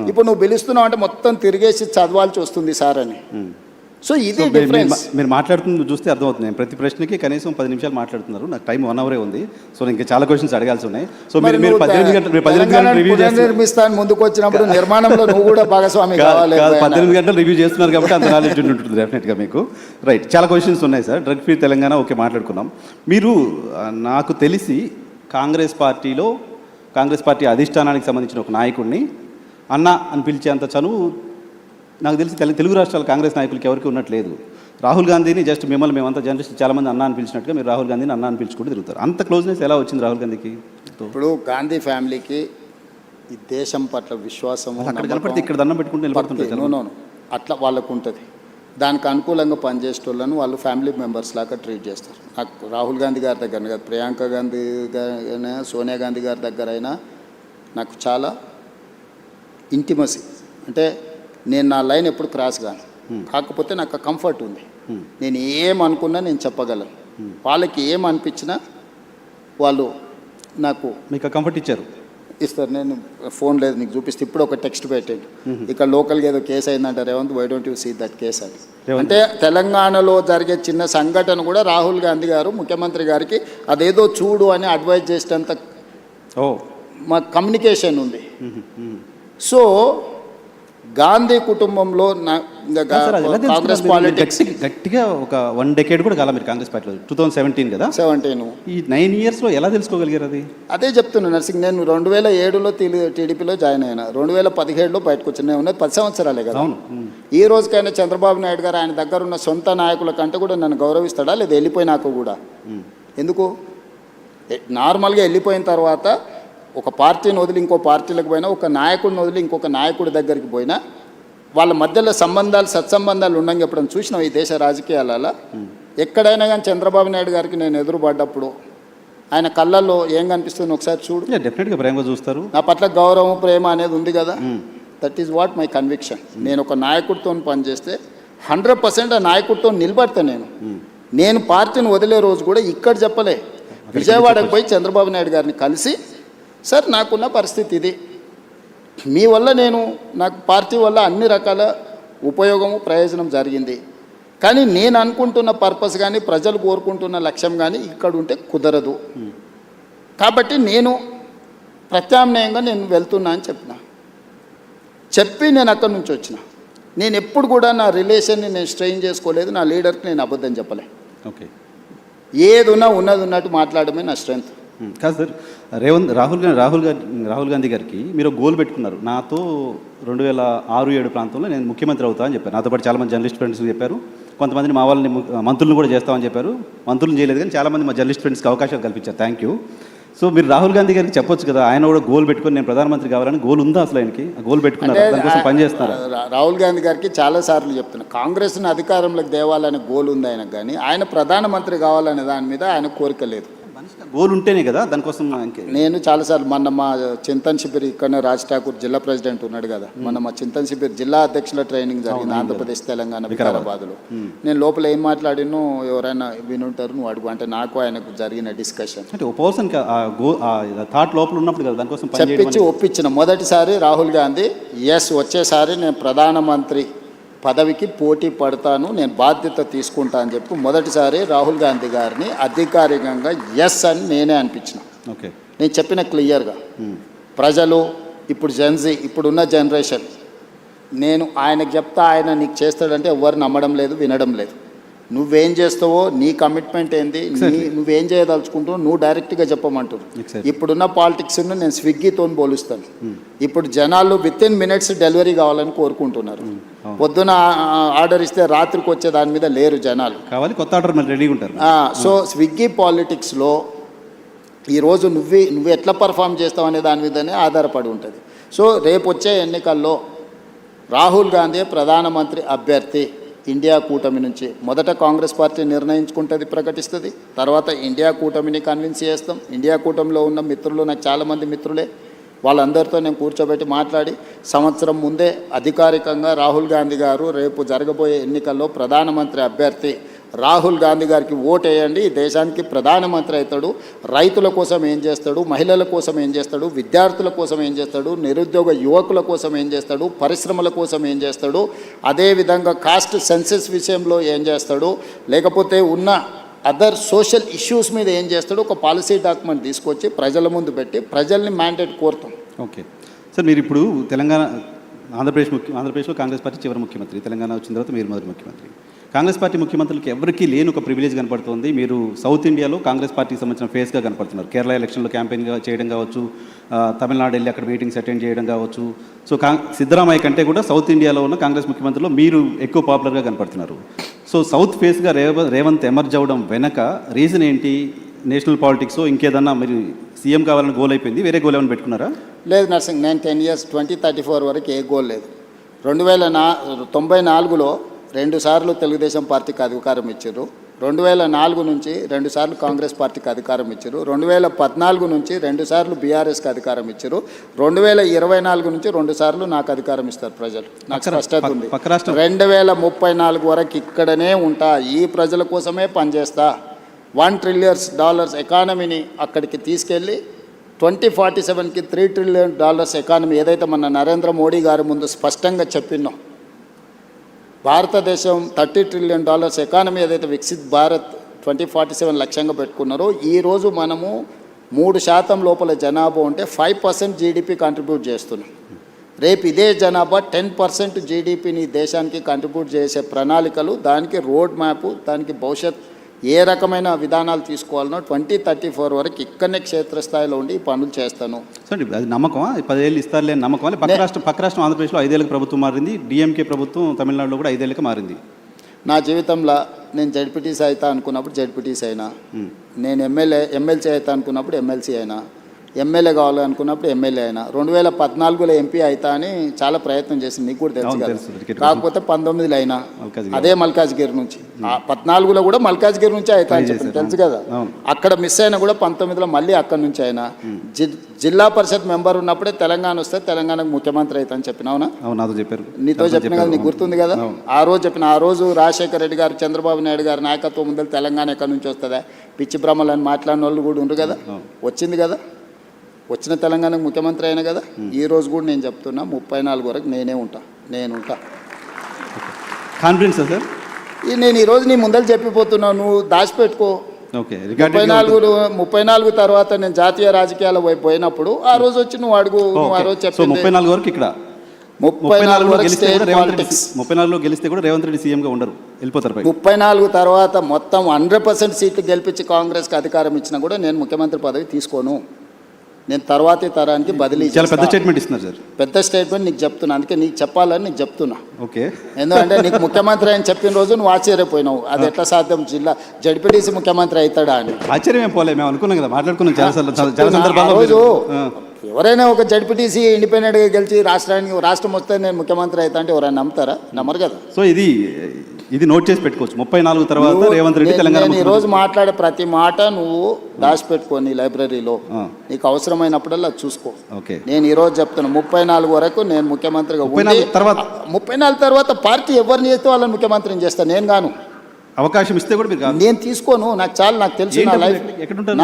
ఇప్పుడు నువ్వు పిలుస్తున్నావు అంటే మొత్తం తిరిగేసి చదవాల్సి వస్తుంది సార్ అని. సో ఇది డిఫరెన్స్. మీరు మాట్లాడుతుంది చూస్తే అర్థమవుతుంది. ప్రతి ప్రశ్నకి కనీసం 10 నిమిషాలు మాట్లాడుతున్నారు. నాకు టైం 1 అవరే ఉంది. సో ఇంకా చాలా క్వశ్చన్స్ అడగాల్సి ఉన్నాయి. సో మీరు 18 గంటలు రివ్యూ నిర్మిస్తాను ముందుకు వచ్చినప్పుడు నిర్మాణంలో నువ్వు కూడా భాగస్వామి కావాలి. 18 గంటలు రివ్యూ చేస్తున్నారు కాబట్టి అంత నాలెడ్జ్ ఉంటుంది డెఫినెట్గా మీకు. రైట్, చాలా క్వశ్చన్స్ ఉన్నాయి sir. Drug free Telangana okay మాట్లాడుకున్నాం. మీరు నాకు తెలిసి కాంగ్రెస్ పార్టీ అధిష్టానానికి సంబంధించిన ఒక నాయకుడిని అన్న అని పిలిచేంత చనువు నాకు తెలిసి తెలుగు రాష్ట్రాల కాంగ్రెస్ నాయకులకి ఎవరికి ఉన్నట్లేదు. రాహుల్ గాంధీని జస్ట్ మిమ్మల్ని మేమంతా జర్నలిస్ట్ చాలామంది అన్న అని పిలిచినట్టుగా మీరు రాహుల్ గాంధీని అన్న అని పిలుచుకుంటూ తిరుగుతారు. అంత క్లోజ్నెస్ ఎలా వచ్చింది రాహుల్ గాంధీకి? ఇప్పుడు గాంధీ ఫ్యామిలీకి ఈ దేశం పట్ల విశ్వాసం అక్కడ కనపడితే ఇక్కడ దండం పెట్టుకుంటూ నిలబడుతుంటారు. అట్లా వాళ్ళకు ఉంటుంది. దానికి అనుకూలంగా పనిచేసేటోళ్ళను వాళ్ళు ఫ్యామిలీ మెంబర్స్ లాగా ట్రీట్ చేస్తారు. నాకు రాహుల్ గాంధీ గారి దగ్గర కాదు, ప్రియాంక గాంధీ గారైనా సోనియా గాంధీ గారి దగ్గర అయినా నాకు చాలా ఇంటిమసీ. అంటే నేను నా లైన్ ఎప్పుడు క్రాస్ కాను, కాకపోతే నాకు కంఫర్ట్ ఉంది. నేను ఏమనుకున్నా నేను చెప్పగలను. వాళ్ళకి ఏమనిపించినా వాళ్ళు నాకు మీకు కంఫర్ట్ ఇస్తారు. నేను ఫోన్ లేదు నీకు చూపిస్తే ఇప్పుడు ఒక టెక్స్ట్ పెట్టండి, ఇక్కడ లోకల్గా ఏదో కేసు అయిందంటే Revanth why don't you see that case అని. అంటే తెలంగాణలో జరిగే చిన్న సంఘటన కూడా రాహుల్ గాంధీ గారు ముఖ్యమంత్రి గారికి అదేదో చూడు అని అడ్వైజ్ చేసేంత మా కమ్యూనికేషన్ ఉంది. సో గాంధీ కుటుంబంలో కాంగ్రెస్ పాలిటిక్స్ గట్టిగా ఒక 1 decade కూడా కాలం మీరు కాంగ్రెస్ పార్టీలో 2017 కదా, 17 ఈ 9 yearsలో ఎలా తెలుసుకోగలిగారు? అది అదే చెప్తున్నాను నర్సింగ్. నేను 2007లో టీడీపీలో జాయిన్ అయినా, 2017లో బయటకు వచ్చాను. నేను ఉన్నది 10 సంవత్సరాలే కదా. ఈ రోజుకైనా చంద్రబాబు నాయుడు గారు ఆయన దగ్గర ఉన్న సొంత నాయకుల కంటే కూడా నన్ను గౌరవిస్తాడా లేదా? వెళ్ళిపోయినాక కూడా ఎందుకు? నార్మల్గా వెళ్ళిపోయిన తర్వాత ఒక పార్టీని వదిలి ఇంకో పార్టీలకు పోయినా, ఒక నాయకుడిని వదిలి ఇంకొక నాయకుడి దగ్గరికి పోయినా వాళ్ళ మధ్యలో సత్సంబంధాలు ఉండగా ఎప్పుడైనా చూసినాం ఈ దేశ రాజకీయాలలో? ఎక్కడైనా కానీ చంద్రబాబు నాయుడు గారికి నేను ఎదురుపడ్డప్పుడు ఆయన కళ్ళల్లో ఏం కనిపిస్తుంది ఒకసారి చూడు. డెఫినెట్గా ప్రేమగా చూస్తారు. నా పట్ల గౌరవం ప్రేమ అనేది ఉంది కదా. That is what my conviction. నేను ఒక నాయకుడితో పనిచేస్తే 100% ఆ నాయకుడితో నిలబడతా. నేను పార్టీని వదిలే రోజు కూడా ఇక్కడ చెప్పలే, విజయవాడకు పోయి చంద్రబాబు నాయుడు గారిని కలిసి సార్ నాకున్న పరిస్థితి ఇది, మీ వల్ల నాకు పార్టీ వల్ల అన్ని రకాల ఉపయోగము ప్రయోజనం జరిగింది, కానీ నేను అనుకుంటున్న పర్పస్ కానీ ప్రజలు కోరుకుంటున్న లక్ష్యం కానీ ఇక్కడ ఉంటే కుదరదు, కాబట్టి నేను ప్రత్యామ్నాయంగా నేను వెళ్తున్నా అని చెప్పి నేను అక్కడి నుంచి వచ్చిన. నేను ఎప్పుడు కూడా నా రిలేషన్ని నేను స్ట్రెయిన్ చేసుకోలేదు. నా లీడర్కి నేను అబద్ధం చెప్పలే. ఓకే, ఏది ఉన్నది ఉన్నట్టు మాట్లాడమే నా స్ట్రెంగ్త్. కాదు సార్, రాహుల్ గాంధీ గారికి మీరు గోల్ పెట్టుకున్నారు. నాతో 2006-7 ప్రాంతంలో నేను ముఖ్యమంత్రి అవుతా అని చెప్పారు. నాతో పాటు చాలామంది జర్నలిస్ట్ ఫ్రెండ్స్ చెప్పారు. కొంతమందిని మా వాళ్ళని మంత్రులను కూడా చేస్తామని చెప్పారు. మంత్రులను చేయలేదు కానీ చాలామంది మా జర్నలిస్ట్ ఫ్రెండ్స్కి అవకాశాలు కల్పించారు. Thank you. సో మీరు రాహుల్ గాంధీ గారికి చెప్పొచ్చు కదా, ఆయన కూడా గోల్ పెట్టుకొని నేను ప్రధానమంత్రి కావాలని గోల్ ఉందా అసలు ఆయనకి? ఆ గోల్ పెట్టుకున్నారు, దానికోసం పనిచేస్తున్నారు. రాహుల్ గాంధీ గారికి చాలాసార్లు చెప్తున్నా, కాంగ్రెస్ని అధికారంలోకి తేవాలనే గోల్ ఉంది ఆయనకు, కానీ ఆయన ప్రధానమంత్రి కావాలనే దాని మీద ఆయన కోరిక లేదు. గోల్ ఉంటేనే కదా దానికోసం. నేను చాలాసార్లు మొన్న మా చింతన్ శిబిర్ ఇక్కడనే రాజ్ ఠాకూర్ జిల్లా ప్రెసిడెంట్ ఉన్నాడు కదా, మొన్న మా చింతన్ శిబిర్ జిల్లా అధ్యక్షుల ట్రైనింగ్ జరిగింది ఆంధ్రప్రదేశ్ తెలంగాణ వికారాబాద్లో. నేను లోపల ఏం మాట్లాడినో ఎవరైనా వినుంటారు, నువ్వు అడుగు అంటే నాకు ఆయనకు జరిగిన డిస్కషన్ థాట్ లోపల ఉన్నప్పుడు కదా దానికోసం చెప్పించి ఒప్పించిన. మొదటిసారి రాహుల్ గాంధీ వచ్చేసారి నేను ప్రధానమంత్రి పదవికి పోటీ పడతాను, నేను బాధ్యత తీసుకుంటా అని చెప్పి మొదటిసారి రాహుల్ గాంధీ గారిని అధికారికంగా ఎస్ అని నేనే అనిపించిన. ఓకే, నేను చెప్పిన క్లియర్గా ప్రజలు ఇప్పుడు ఇప్పుడున్న జనరేషన్, నేను ఆయనకు చెప్తా ఆయన నీకు చేస్తాడంటే ఎవరు నమ్మడం లేదు, వినడం లేదు. నువ్వేం చేస్తావో, నీ కమిట్మెంట్ ఏంది, నువ్వేం చేయదలుచుకుంటావు నువ్వు డైరెక్ట్గా చెప్పమంటారు. ఇప్పుడున్న పాలిటిక్స్ను నేను స్విగ్గీతో పోలుస్తాను. ఇప్పుడు జనాలు విత్ ఇన్ మినిట్స్ డెలివరీ కావాలని కోరుకుంటున్నారు. పొద్దున ఆర్డర్ ఇస్తే రాత్రికి వచ్చే దాని మీద లేరు జనాలు, కావాలి కొత్త ఆర్డర్ రెడీగా ఉంటారు. సో స్విగ్గీ పాలిటిక్స్లో ఈరోజు నువ్వు ఎట్లా పర్ఫామ్ చేస్తావు అనే దాని మీదనే ఆధారపడి ఉంటుంది. సో రేపు వచ్చే ఎన్నికల్లో రాహుల్ గాంధీ ప్రధానమంత్రి అభ్యర్థి ఇండియా కూటమి నుంచి. మొదట కాంగ్రెస్ పార్టీ నిర్ణయించుకుంటుంది, ప్రకటిస్తుంది, తర్వాత ఇండియా కూటమిని కన్విన్స్ చేస్తాం. ఇండియా కూటమిలో ఉన్న మిత్రులు నాకు చాలామంది మిత్రులే, వాళ్ళందరితో నేను కూర్చోబెట్టి మాట్లాడి సంవత్సరం ముందే అధికారికంగా రాహుల్ గాంధీ గారు రేపు జరగబోయే ఎన్నికల్లో ప్రధానమంత్రి అభ్యర్థి రాహుల్ గాంధీ గారికి ఓటు వేయండి, ఈ దేశానికి ప్రధానమంత్రి అవుతాడు, రైతుల కోసం ఏం చేస్తాడు, మహిళల కోసం ఏం చేస్తాడు, విద్యార్థుల కోసం ఏం చేస్తాడు, నిరుద్యోగ యువకుల కోసం ఏం చేస్తాడు, పరిశ్రమల కోసం ఏం చేస్తాడు, అదేవిధంగా కాస్ట్ సెన్సెస్ విషయంలో ఏం చేస్తాడు, లేకపోతే ఉన్న అదర్ సోషల్ ఇష్యూస్ మీద ఏం చేస్తాడు, ఒక పాలసీ డాక్యుమెంట్ తీసుకొచ్చి ప్రజల ముందు పెట్టి ప్రజల్ని మ్యాండేట్ కోరుతాం. ఓకే సార్, మీరు ఇప్పుడు ఆంధ్రప్రదేశ్లో కాంగ్రెస్ పార్టీ చివరి ముఖ్యమంత్రి, తెలంగాణ వచ్చిన తర్వాత మీరు మొదటి ముఖ్యమంత్రి. కాంగ్రెస్ పార్టీ ముఖ్యమంత్రులకి ఎవరికీ లేని ఒక ప్రివిలేజ్ కనపడుతుంది. మీరు సౌత్ ఇండియాలో కాంగ్రెస్ పార్టీకి సంబంధించిన ఫేస్గా కనపడుతున్నారు. కేరళ ఎలక్షన్లో క్యాంపెయిన్ చేయడం కావచ్చు, తమిళనాడు వెళ్ళి అక్కడ మీటింగ్స్ అటెండ్ చేయడం కావచ్చు. సో సిద్ధరామయ్య కంటే కూడా సౌత్ ఇండియాలో ఉన్న కాంగ్రెస్ ముఖ్యమంత్రులు మీరు ఎక్కువ పాపులర్గా కనపడుతున్నారు. సో సౌత్ ఫేస్గా రేవంత్ ఎమర్జ్ అవ్వడం వెనక రీజన్ ఏంటి? నేషనల్ పాలిటిక్స్ ఇంకేదన్నా మీరు సీఎం కావాలని గోల్ అయిపోయింది, వేరే గోల్ ఏమైనా పెట్టుకున్నారా? లేదు నర్సింగ్, నేను 10 years 2034 వరకు ఏ గోల్ లేదు. 1994లో 2 సార్లు తెలుగుదేశం పార్టీకి అధికారం ఇచ్చారు, 2004 నుంచి 2 సార్లు కాంగ్రెస్ పార్టీకి అధికారం ఇచ్చారు, 2014 నుంచి 2 సార్లు బీఆర్ఎస్కి అధికారం ఇచ్చారు, 2024 నుంచి 2 సార్లు నాకు అధికారం ఇస్తారు ప్రజలు. నాకు స్పష్టత ఉంది. 2034 వరకు ఇక్కడనే ఉంటా, ఈ ప్రజల కోసమే పనిచేస్తా. $1 trillion ఎకానమీని అక్కడికి తీసుకెళ్ళి 2047కి $3 trillion ఎకానమీ ఏదైతే మన నరేంద్ర మోడీ గారి ముందు స్పష్టంగా చెప్పినాం, భారతదేశం $30 trillion ఎకానమీ ఏదైతే వికసిత్ భారత్ 2047 లక్ష్యంగా పెట్టుకున్నారో, ఈరోజు మనము 3% లోపల జనాభా ఉంటే 5% జీడిపి కంట్రిబ్యూట్ చేస్తున్నాం. రేపు ఇదే జనాభా 10% జీడిపిని దేశానికి కంట్రిబ్యూట్ చేసే ప్రణాళికలు, దానికి రోడ్ మ్యాప్, దానికి భవిష్యత్ ఏ రకమైన విధానాలు తీసుకోవాలనో 2034 వరకు ఇక్కడనే క్షేత్రస్థాయిలో ఉండి పనులు చేస్తాను. సార్ అది నమ్మకమా? 10 ఏళ్ళు ఇస్తారులే నమ్మకమా? పక్క రాష్ట్రం ఆంధ్రప్రదేశ్లో 5 ఏళ్ళకి ప్రభుత్వం మారింది, డిఎంకే ప్రభుత్వం తమిళనాడులో కూడా 5 ఏళ్ళకి మారింది. నా జీవితంలో నేను జడ్పీటీసీ అవుతా అనుకున్నప్పుడు జడ్పీటీసీ అయినా, నేను ఎమ్మెల్సీ అవుతా అనుకున్నప్పుడు ఎమ్మెల్సీ అయినా, ఎమ్మెల్యే కావాలనుకున్నప్పుడు ఎమ్మెల్యే అయినా, 2014లో ఎంపీ అవుతా అని చాలా ప్రయత్నం చేసింది, నీకు కూడా తెలుసు కదా. కాకపోతే 19లో అయినా అదే మల్కాజ్గిరి నుంచి, 14లో కూడా మల్కాజ్గిరి నుంచి అవుతా అని చెప్పింది, తెలుసు కదా. అక్కడ మిస్ అయినా కూడా 19లో మళ్ళీ అక్కడి నుంచి అయినా. జిల్లా పరిషత్ మెంబర్ ఉన్నప్పుడే తెలంగాణ వస్తే తెలంగాణకు ముఖ్యమంత్రి అవుతా అని చెప్పిన, అవునా? నాతో చెప్పారు, నీతో చెప్పిన కదా, నీకు గుర్తుంది కదా. ఆ రోజు రాజశేఖర రెడ్డి గారు, చంద్రబాబు నాయుడు గారు నాయకత్వం ముందు తెలంగాణ ఎక్కడి నుంచి వస్తుందా, పిచ్చి బ్రహ్మలని మాట్లాడిన వాళ్ళు కూడా ఉండరు కదా. వచ్చింది కదా, వచ్చిన తెలంగాణకు ముఖ్యమంత్రి అయినా కదా. ఈ రోజు కూడా నేను చెప్తున్నా 34 వరకు నేనే ఉంటా. కాన్ఫిడెన్స్ సార్, నేను ఈరోజు నీ ముందర చెప్పిపోతున్నావు, నువ్వు దాచిపెట్టుకో. 34 తర్వాత నేను జాతీయ రాజకీయాల వైపు పోయినప్పుడు ఆ రోజు వచ్చి నువ్వు అడుగు. నువ్వు ఆ రోజు చెప్పి 34 వరకు ఇక్కడ 34 వరకు స్టేట్ పాలిటిక్స్. 34లో గెలిస్తే కూడా రేవంత్ రెడ్డి సీఎంగా ఉండరు, వెళ్ళిపోతారు. 34 తర్వాత మొత్తం 100% సీట్లు గెలిపించి కాంగ్రెస్కి అధికారం ఇచ్చినా కూడా నేను ముఖ్యమంత్రి పదవి తీసుకోను. నేను తర్వాతి తరానికి బదిలీ. చాలా పెద్ద స్టేట్మెంట్ ఇస్తున్నారు సార్. పెద్ద స్టేట్మెంట్ నీకు చెప్తున్నా, అందుకే నీకు చెప్పాలని నీకు చెప్తున్నా. ఓకే, ఎందుకంటే నీకు ముఖ్యమంత్రి అని చెప్పిన రోజు నువ్వు ఆశ్చర్యపోయినావు, అది ఎట్లా సాధ్యం, జిల్లా జడ్పీటీసీ ముఖ్యమంత్రి అవుతాడా అని. ఆశ్చర్యం పోలే, మేము అనుకున్నాం కదా, మాట్లాడుకున్నాం చాలా సందర్భాల్లో. రోజు ఎవరైనా ఒక జడ్పీటీసీ ఇండిపెండెంట్గా గెలిచి రాష్ట్రం వస్తే నేను ముఖ్యమంత్రి అవుతా అంటే ఎవరైనా నమ్ముతారా? నమ్మరు కదా. సో ఇది నోట్ చేసి పెట్టుకోవచ్చు. 34 తర్వాత రేవంత్ రెడ్డి తెలంగాణ. ఈ రోజు మాట్లాడే ప్రతి మాట నువ్వు దాచిపెట్టుకోని లైబ్రరీలో, నీకు అవసరమైనప్పుడల్లా చూసుకో. నేను ఈ రోజు చెప్తున్నా 34 వరకు నేను ముఖ్యమంత్రిగా ఉండి 34 తర్వాత పార్టీ ఎవరిని చేస్తే వాళ్ళని ముఖ్యమంత్రిని చేస్తాను, నేను గాను. అవకాశం ఇస్తే కూడా మీరు నేను తీసుకోను, నాకు తెలుసు నా లైఫ్. ఎక్కడ ఉంటారు?